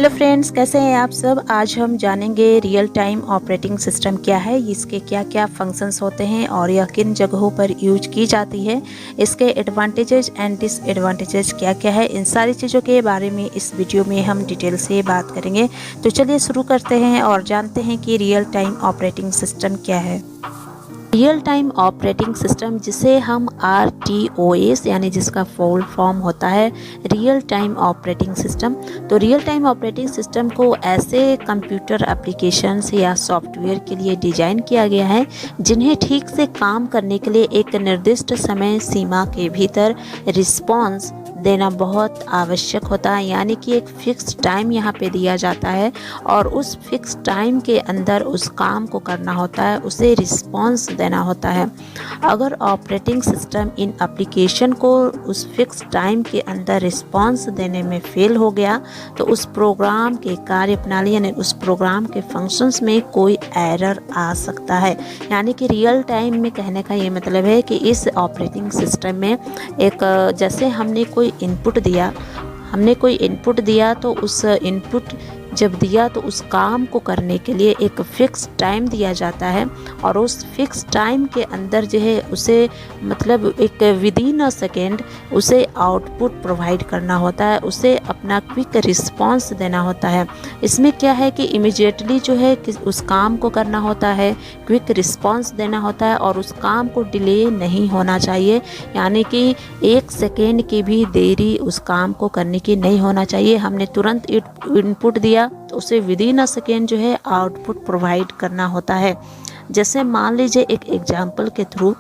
Hello friends, कैसे हैं आप सब। आज हम जानेंगे रियल टाइम ऑपरेटिंग सिस्टम क्या है, इसके क्या क्या फंक्शंस होते हैं और यह किन जगहों पर यूज की जाती है, इसके एडवांटेजेस एंड डिसएडवांटेजेस क्या क्या है। इन सारी चीज़ों के बारे में इस वीडियो में हम डिटेल से बात करेंगे। तो चलिए शुरू करते हैं और जानते हैं कि रियल टाइम ऑपरेटिंग सिस्टम क्या है। रियल टाइम ऑपरेटिंग सिस्टम, जिसे हम RTOS यानी जिसका फुल फॉर्म होता है रियल टाइम ऑपरेटिंग सिस्टम। तो रियल टाइम ऑपरेटिंग सिस्टम को ऐसे कंप्यूटर एप्लीकेशंस या सॉफ्टवेयर के लिए डिज़ाइन किया गया है जिन्हें ठीक से काम करने के लिए एक निर्दिष्ट समय सीमा के भीतर रिस्पॉन्स देना बहुत आवश्यक होता है। यानी कि एक फ़िक्स टाइम यहाँ पे दिया जाता है और उस फिक्स टाइम के अंदर उस काम को करना होता है, उसे रिस्पॉन्स देना होता है। अगर ऑपरेटिंग सिस्टम इन एप्लीकेशन को उस फिक्स टाइम के अंदर रिस्पॉन्स देने में फेल हो गया तो उस प्रोग्राम के कार्यप्रणाली यानी उस प्रोग्राम के फंक्शंस में कोई एरर आ सकता है। यानी कि रियल टाइम में कहने का ये मतलब है कि इस ऑपरेटिंग सिस्टम में एक जैसे हमने कोई इनपुट दिया तो उस इनपुट जब दिया तो उस काम को करने के लिए एक फ़िक्स टाइम दिया जाता है और उस फिक्स टाइम के अंदर जो है उसे मतलब एक विदिन अ सेकेंड उसे आउटपुट प्रोवाइड करना होता है, उसे अपना क्विक रिस्पांस देना होता है। इसमें क्या है कि इमिजिएटली जो है कि उस काम को करना होता है, क्विक रिस्पांस देना होता है और उस काम को डिले नहीं होना चाहिए। यानी कि 1 सेकेंड की भी देरी उस काम को करने की नहीं होना चाहिए। हमने तुरंत इनपुट दिया तो उसे विदिन अ सेकेंड जो है आउटपुट प्रोवाइड करना होता है। जैसे मान लीजिए एक एग्जांपल के थ्रू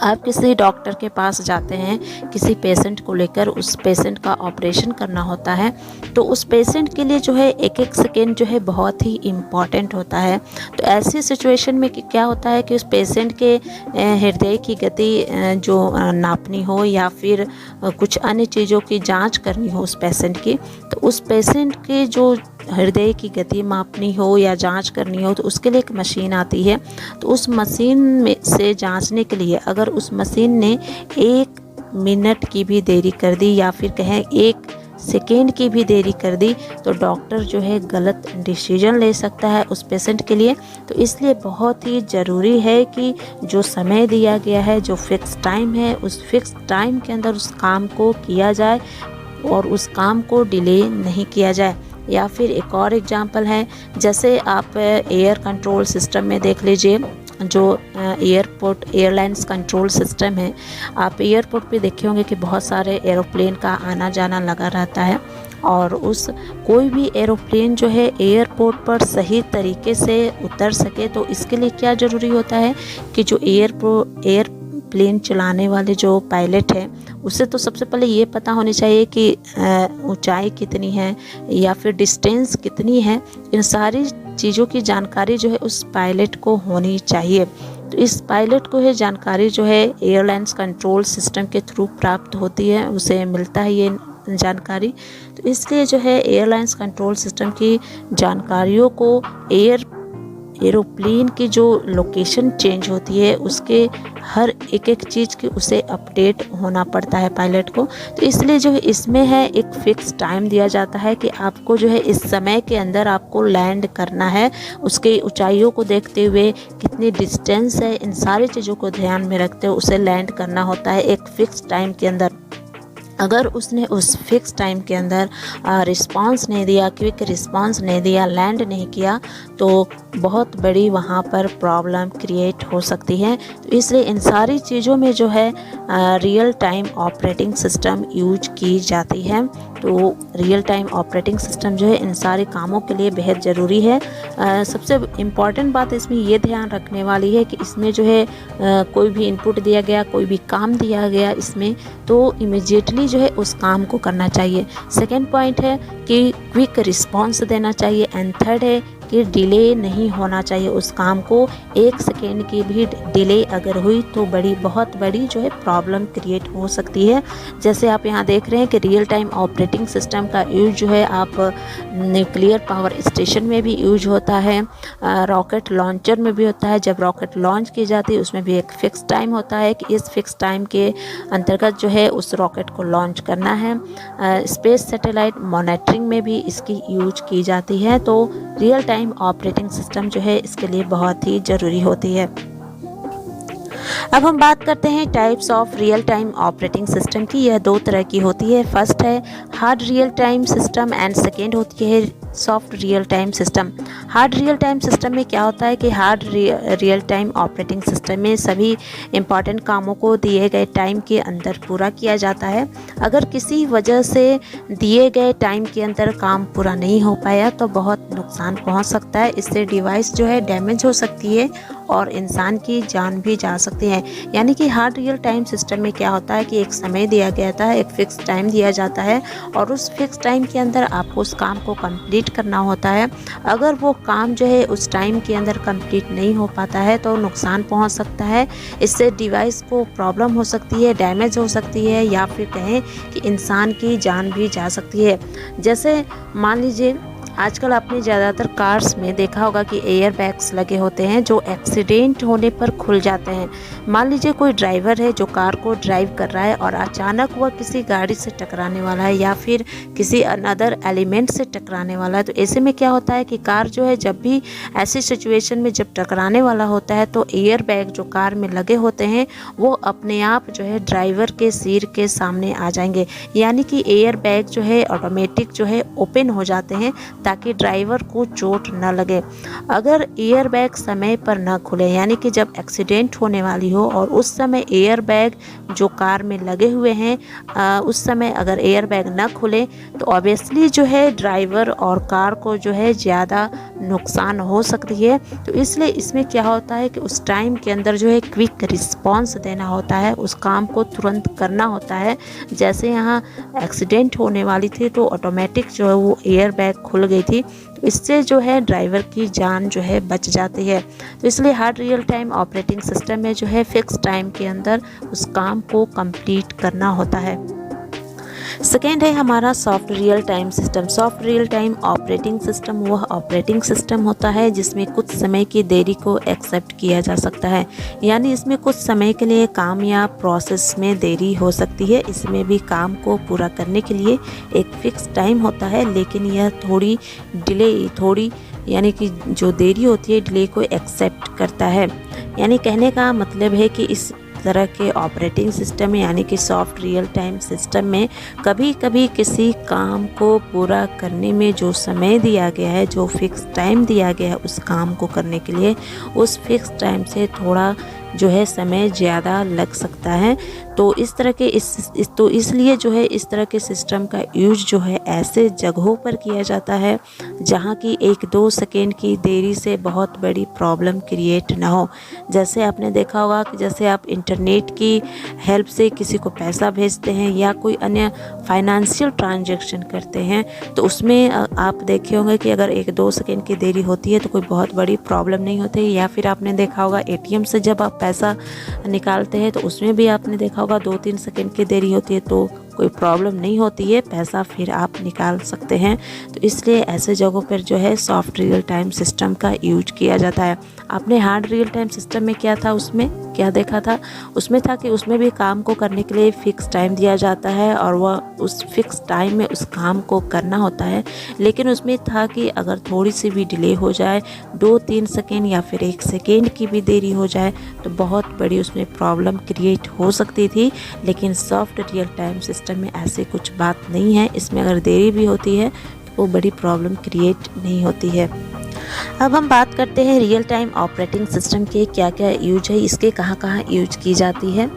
आप किसी डॉक्टर के पास जाते हैं, किसी पेशेंट को लेकर, उस पेशेंट का ऑपरेशन करना होता है तो उस पेशेंट के लिए जो है एक एक सेकेंड जो है बहुत ही इम्पॉर्टेंट होता है। तो ऐसी सिचुएशन में क्या होता है कि उस पेशेंट के हृदय की गति जो नापनी हो या फिर कुछ अन्य चीज़ों की जांच करनी हो उस पेशेंट की, तो उस पेशेंट के जो हृदय की गति मापनी हो या जांच करनी हो तो उसके लिए एक मशीन आती है। तो उस मशीन में से जांचने के लिए अगर उस मशीन ने 1 मिनट की भी देरी कर दी या फिर कहें 1 सेकेंड की भी देरी कर दी तो डॉक्टर जो है गलत डिसीजन ले सकता है उस पेशेंट के लिए। तो इसलिए बहुत ही ज़रूरी है कि जो समय दिया गया है, जो फिक्स टाइम है, उस फिक्स टाइम के अंदर उस काम को किया जाए और उस काम को डिले नहीं किया जाए। या फिर एक और एग्जांपल है, जैसे आप एयर कंट्रोल सिस्टम में देख लीजिए, जो एयरलाइंस कंट्रोल सिस्टम है, आप एयरपोर्ट पे देखे होंगे कि बहुत सारे एरोप्लेन का आना जाना लगा रहता है और उस कोई भी एरोप्लेन जो है एयरपोर्ट पर सही तरीके से उतर सके तो इसके लिए क्या ज़रूरी होता है कि जो एयरप्लेन चलाने वाले जो पायलट हैं उसे तो सबसे पहले ये पता होनी चाहिए कि ऊंचाई कितनी है या फिर डिस्टेंस कितनी है। इन सारी चीज़ों की जानकारी जो है उस पायलट को होनी चाहिए। तो इस पायलट को ये जानकारी जो है एयरलाइंस कंट्रोल सिस्टम के थ्रू प्राप्त होती है, उसे मिलता है ये जानकारी। तो इसलिए जो है एयरलाइंस कंट्रोल सिस्टम की जानकारियों को एरोप्लेन की जो लोकेशन चेंज होती है उसके हर एक एक चीज़ की उसे अपडेट होना पड़ता है पायलट को। तो इसलिए जो है इसमें है एक फ़िक्स टाइम दिया जाता है कि आपको जो है इस समय के अंदर आपको लैंड करना है, उसके ऊंचाइयों को देखते हुए कितनी डिस्टेंस है, इन सारी चीज़ों को ध्यान में रखते हुए उसे लैंड करना होता है एक फ़िक्स टाइम के अंदर। अगर उसने उस फिक्स टाइम के अंदर रिस्पांस नहीं दिया, क्विक रिस्पांस नहीं दिया, लैंड नहीं किया तो बहुत बड़ी वहाँ पर प्रॉब्लम क्रिएट हो सकती है। तो इसलिए इन सारी चीज़ों में जो है real time operating system use की जाती है। तो रियल टाइम ऑपरेटिंग सिस्टम जो है इन सारे कामों के लिए बेहद ज़रूरी है। सबसे इम्पॉर्टेंट बात इसमें ये ध्यान रखने वाली है कि इसमें जो है कोई भी इनपुट दिया गया, कोई भी काम दिया गया इसमें तो इमिजिएटली जो है उस काम को करना चाहिए। सेकेंड पॉइंट है कि क्विक रिस्पांस देना चाहिए एंड थर्ड है कि डिले नहीं होना चाहिए उस काम को। 1 सेकेंड की भी डिले अगर हुई तो बहुत बड़ी जो है प्रॉब्लम क्रिएट हो सकती है। जैसे आप यहाँ देख रहे हैं कि रियल टाइम ऑपरेटिंग सिस्टम का यूज जो है आप न्यूक्लियर पावर स्टेशन में भी यूज होता है, रॉकेट लॉन्चर में भी होता है। जब रॉकेट लॉन्च की जाती है उसमें भी एक फ़िक्स टाइम होता है कि इस फिक्स टाइम के अंतर्गत जो है उस रॉकेट को लॉन्च करना है। स्पेस सैटेलाइट मॉनिटरिंग में भी इसकी यूज की जाती है। तो रियल टाइम ऑपरेटिंग सिस्टम जो है इसके लिए बहुत ही ज़रूरी होती है। अब हम बात करते हैं types of real time operating system की। यह 2 तरह की होती है। फर्स्ट है hard real time system and second होती है soft real time system. Hard real time system में क्या होता है कि hard real time operating system में सभी इम्पॉर्टेंट कामों को दिए गए टाइम के अंदर पूरा किया जाता है। अगर किसी वजह से दिए गए टाइम के अंदर काम पूरा नहीं हो पाया तो बहुत नुकसान पहुंच सकता है। इससे डिवाइस जो है डैमेज हो सकती है और इंसान की जान भी जा सकती है। यानी कि हार्ड रियल टाइम सिस्टम में क्या होता है कि एक समय दिया गया था, एक फ़िक्स टाइम दिया जाता है और उस फिक्स टाइम के अंदर आपको उस काम को कंप्लीट करना होता है। अगर वो काम जो है उस टाइम के अंदर कंप्लीट नहीं हो पाता है तो नुकसान पहुंच सकता है। इससे डिवाइस को प्रॉब्लम हो सकती है, डैमेज हो सकती है या फिर कहें कि इंसान की जान भी जा सकती है। जैसे मान लीजिए आजकल आपने ज़्यादातर कार्स में देखा होगा कि एयर बैग्स लगे होते हैं जो एक्सीडेंट होने पर खुल जाते हैं। मान लीजिए कोई ड्राइवर है जो कार को ड्राइव कर रहा है और अचानक वह किसी गाड़ी से टकराने वाला है या फिर किसी अनदर एलिमेंट से टकराने वाला है। तो ऐसे में क्या होता है कि कार जो है जब भी ऐसी सिचुएशन में जब टकराने वाला होता है तो एयर बैग जो कार में लगे होते हैं वो अपने आप जो है ड्राइवर के सिर के सामने आ जाएंगे। यानी कि एयर बैग जो है ऑटोमेटिक जो है ओपन हो जाते हैं ताकि ड्राइवर को चोट न लगे। अगर एयर बैग समय पर न खुले यानी कि जब एक्सीडेंट होने वाली हो और उस समय एयर बैग जो कार में लगे हुए हैं उस समय अगर एयर बैग न खुले तो ऑब्वियसली जो है ड्राइवर और कार को जो है ज़्यादा नुकसान हो सकती है। तो इसलिए इसमें क्या होता है कि उस टाइम के अंदर जो है क्विक रिस्पॉन्स देना होता है, उस काम को तुरंत करना होता है। जैसे यहाँ एक्सीडेंट होने वाली थी तो ऑटोमेटिक जो है वो एयर बैग खुल गई थी, तो इससे जो है ड्राइवर की जान जो है बच जाती है। तो इसलिए hard real time operating system में जो है फिक्स टाइम के अंदर उस काम को कंप्लीट करना होता है। सेकेंड है हमारा soft real time system. Soft real time operating system वह ऑपरेटिंग सिस्टम होता है जिसमें कुछ समय की देरी को एक्सेप्ट किया जा सकता है। यानी इसमें कुछ समय के लिए काम या प्रोसेस में देरी हो सकती है। इसमें भी काम को पूरा करने के लिए एक फिक्स टाइम होता है, लेकिन यह थोड़ी यानी कि जो देरी होती है डिले को एक्सेप्ट करता है। यानी कहने का मतलब है कि इस तरह के ऑपरेटिंग सिस्टम यानी कि सॉफ्ट रियल टाइम सिस्टम में कभी कभी किसी काम को पूरा करने में जो समय दिया गया है, जो फिक्स टाइम दिया गया है उस काम को करने के लिए, उस फिक्स टाइम से थोड़ा जो है समय ज़्यादा लग सकता है। तो इस तरह के तो इसलिए जो है इस तरह के सिस्टम का यूज जो है ऐसे जगहों पर किया जाता है जहाँ की 1-2 सेकेंड की देरी से बहुत बड़ी प्रॉब्लम क्रिएट ना हो। जैसे आपने देखा होगा कि जैसे आप इंटरनेट की हेल्प से किसी को पैसा भेजते हैं या कोई अन्य फाइनेंशियल ट्रांजैक्शन करते हैं तो उसमें आप देखे होंगे कि अगर 1-2 सेकेंड की देरी होती है तो कोई बहुत बड़ी प्रॉब्लम नहीं होती। या फिर आपने देखा होगा एटीएम से जब आप पैसा निकालते हैं तो उसमें भी आपने देखा होगा 2-3 सेकंड की देरी होती है तो कोई प्रॉब्लम नहीं होती है, पैसा फिर आप निकाल सकते हैं। तो इसलिए ऐसे जगहों पर जो है सॉफ्ट रियल टाइम सिस्टम का यूज किया जाता है। आपने हार्ड रियल टाइम सिस्टम में क्या था, उसमें क्या देखा था, उसमें था कि उसमें भी काम को करने के लिए फ़िक्स टाइम दिया जाता है और वह उस फिक्स टाइम में उस काम को करना होता है। लेकिन उसमें था कि अगर थोड़ी सी भी डिले हो जाए, 2-3 सेकेंड या फिर 1 सेकेंड की भी देरी हो जाए तो बहुत बड़ी उसमें प्रॉब्लम क्रिएट हो सकती थी। लेकिन सॉफ्ट रियल टाइम सिस्टम में ऐसे कुछ बात नहीं है। इसमें अगर देरी भी होती है तो वो बड़ी प्रॉब्लम क्रिएट नहीं होती है। अब हम बात करते हैं रियल टाइम ऑपरेटिंग सिस्टम के क्या क्या यूज है, इसके कहाँ कहाँ यूज की जाती है।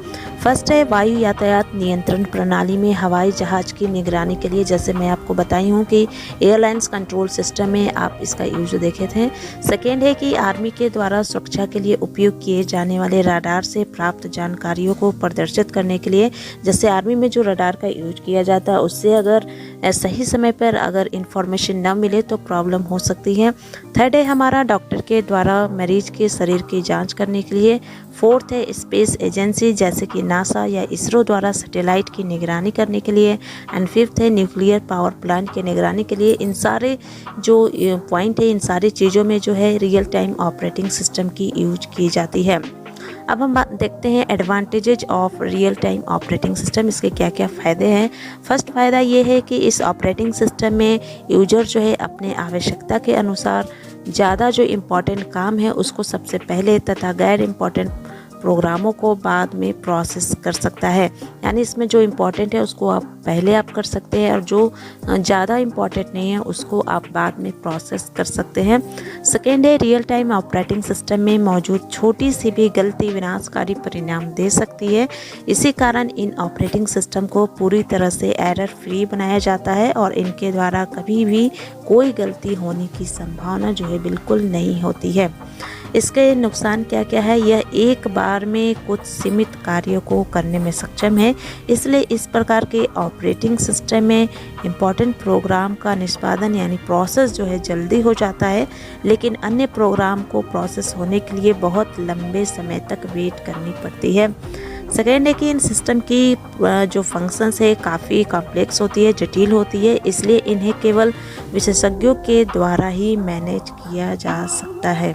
फर्स्ट है वायु यातायात नियंत्रण प्रणाली में हवाई जहाज की निगरानी के लिए, जैसे मैं आपको बताई हूँ कि एयरलाइंस कंट्रोल सिस्टम में आप इसका यूज देखे थे। सेकेंड है कि आर्मी के द्वारा सुरक्षा के लिए उपयोग किए जाने वाले रडार से प्राप्त जानकारियों को प्रदर्शित करने के लिए, जैसे आर्मी में जो रडार का यूज किया जाता है उससे अगर सही समय पर अगर इंफॉर्मेशन न मिले तो प्रॉब्लम हो सकती है। थर्ड है हमारा डॉक्टर के द्वारा मरीज के शरीर की जांच करने के लिए। फोर्थ है स्पेस एजेंसी जैसे कि नासा या इसरो द्वारा सैटेलाइट की निगरानी करने के लिए। एंड फिफ्थ है न्यूक्लियर पावर प्लांट की निगरानी के लिए। इन सारे जो पॉइंट है, इन सारी चीज़ों में जो है रियल टाइम ऑपरेटिंग सिस्टम की यूज की जाती है। अब हम देखते हैं advantages of real time operating system, इसके क्या क्या फ़ायदे हैं। फर्स्ट फ़ायदा ये है कि इस ऑपरेटिंग सिस्टम में यूजर जो है अपने आवश्यकता के अनुसार ज़्यादा जो इम्पोर्टेंट काम है उसको सबसे पहले तथा गैर इम्पोर्टेंट प्रोग्रामों को बाद में प्रोसेस कर सकता है। यानी इसमें जो इम्पोर्टेंट है उसको आप पहले आप कर सकते हैं और जो ज़्यादा इम्पोर्टेंट नहीं है उसको आप बाद में प्रोसेस कर सकते हैं। सेकेंड है रियल टाइम ऑपरेटिंग सिस्टम में मौजूद छोटी सी भी गलती विनाशकारी परिणाम दे सकती है। इसी कारण इन ऑपरेटिंग सिस्टम को पूरी तरह से एरर फ्री बनाया जाता है और इनके द्वारा कभी भी कोई गलती होने की संभावना जो है बिल्कुल नहीं होती है। इसके नुकसान क्या क्या है, यह एक बार में कुछ सीमित कार्यों को करने में सक्षम है, इसलिए इस प्रकार के ऑपरेटिंग सिस्टम में इम्पॉर्टेंट प्रोग्राम का निष्पादन यानी प्रोसेस जो है जल्दी हो जाता है, लेकिन अन्य प्रोग्राम को प्रोसेस होने के लिए बहुत लंबे समय तक वेट करनी पड़ती है। सेकेंड है कि इन सिस्टम की जो फंक्शंस है काफ़ी कॉम्प्लेक्स होती है, जटिल होती है, इसलिए इन्हें केवल विशेषज्ञों के द्वारा ही मैनेज किया जा सकता है।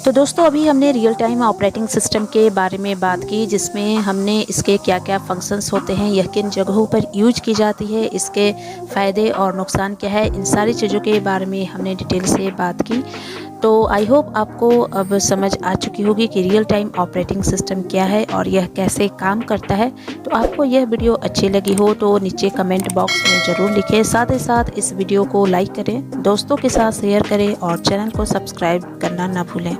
तो दोस्तों अभी हमने रियल टाइम ऑपरेटिंग सिस्टम के बारे में बात की, जिसमें हमने इसके क्या क्या फंक्शंस होते हैं, यह किन जगहों पर यूज की जाती है, इसके फ़ायदे और नुकसान क्या है, इन सारी चीज़ों के बारे में हमने डिटेल से बात की। तो आई होप आपको अब समझ आ चुकी होगी कि रियल टाइम ऑपरेटिंग सिस्टम क्या है और यह कैसे काम करता है। तो आपको यह वीडियो अच्छी लगी हो तो नीचे कमेंट बॉक्स में ज़रूर लिखें। साथ ही साथ इस वीडियो को लाइक करें, दोस्तों के साथ शेयर करें और चैनल को सब्सक्राइब करना ना भूलें।